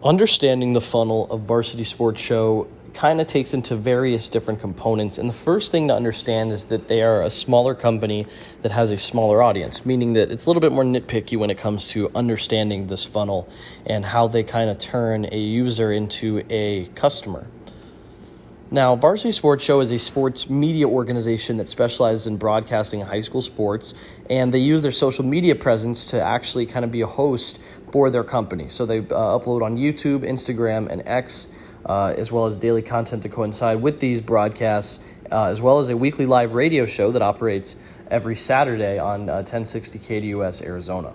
Understanding the funnel of Varsity Sports Show kind of takes into various different components. And the first thing to understand is that they are a smaller company that has a smaller audience, meaning that it's a little bit more nitpicky when it comes to understanding this funnel and how they kind of turn a user into a customer. Now, Varsity Sports Show is a sports media organization that specializes in broadcasting high school sports, and they use their social media presence to actually kind of be a host for their company. So they upload on YouTube, Instagram, and X, as well as daily content to coincide with these broadcasts, as well as a weekly live radio show that operates every Saturday on 1060 KDUS Arizona.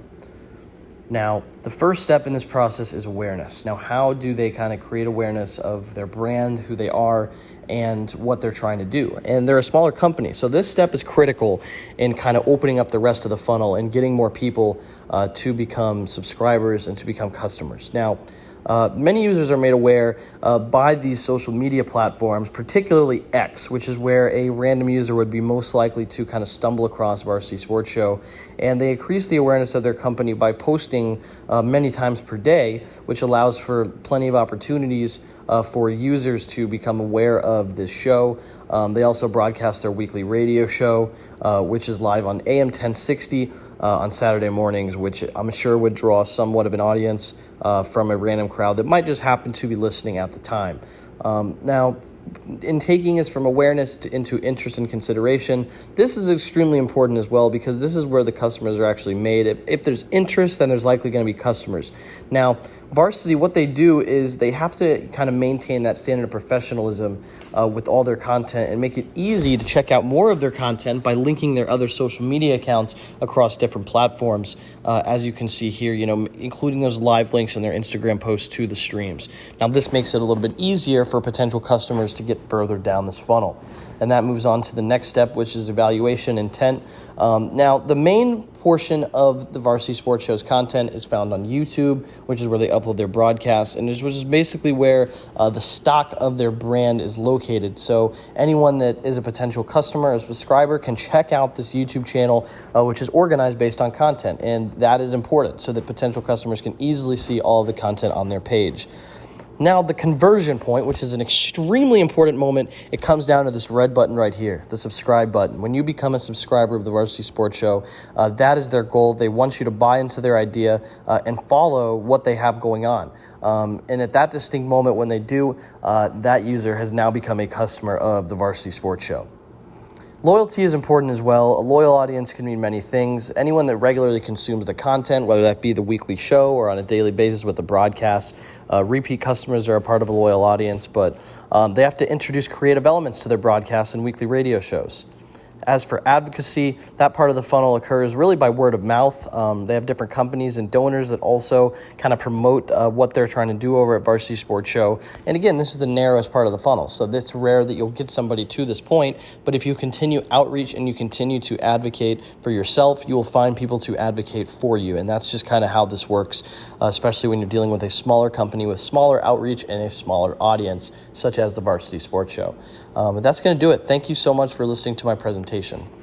Now, the first step in this process is awareness. Now, how do they kind of create awareness of their brand, who they are, and what they're trying to do? And they're a smaller company, so this step is critical in kind of opening up the rest of the funnel and getting more people to become subscribers and to become customers. Now, many users are made aware by these social media platforms, particularly X, which is where a random user would be most likely to kind of stumble across Varsity Sports Show. And they increase the awareness of their company by posting many times per day, which allows for plenty of opportunities for users to become aware of this show. They also broadcast their weekly radio show, which is live on AM 1060 on Saturday mornings, which I'm sure would draw somewhat of an audience from a random crowd that might just happen to be listening at the time. Now, in taking us from awareness into interest and consideration, this is extremely important as well, because this is where the customers are actually made. If there's interest, then there's likely going to be customers. Now, Varsity, what they do is they have to kind of maintain that standard of professionalism with all their content and make it easy to check out more of their content by linking their other social media accounts across different platforms, as you can see here, including those live links in their Instagram posts to the streams. Now, this makes it a little bit easier for potential customers to get further down this funnel. And that moves on to the next step, which is evaluation intent. Now, the main portion of the Varsity Sports Show's content is found on YouTube, which is where they upload their broadcasts, and which is basically where the stock of their brand is located. So anyone that is a potential customer or subscriber can check out this YouTube channel, which is organized based on content, and that is important so that potential customers can easily see all the content on their page. Now, the conversion point, which is an extremely important moment, it comes down to this red button right here, the subscribe button. When you become a subscriber of the Varsity Sports Show, that is their goal. They want you to buy into their idea and follow what they have going on. And at that distinct moment when they do, that user has now become a customer of the Varsity Sports Show. Loyalty is important as well. A loyal audience can mean many things. Anyone that regularly consumes the content, whether that be the weekly show or on a daily basis with the broadcast, repeat customers are a part of a loyal audience, but they have to introduce creative elements to their broadcasts and weekly radio shows. As for advocacy, that part of the funnel occurs really by word of mouth. They have different companies and donors that also kind of promote what they're trying to do over at Varsity Sports Show. And again, this is the narrowest part of the funnel, so it's rare that you'll get somebody to this point. But if you continue outreach and you continue to advocate for yourself, you will find people to advocate for you. And that's just kind of how this works, especially when you're dealing with a smaller company with smaller outreach and a smaller audience, such as the Varsity Sports Show. But that's going to do it. Thank you so much for listening to my presentation.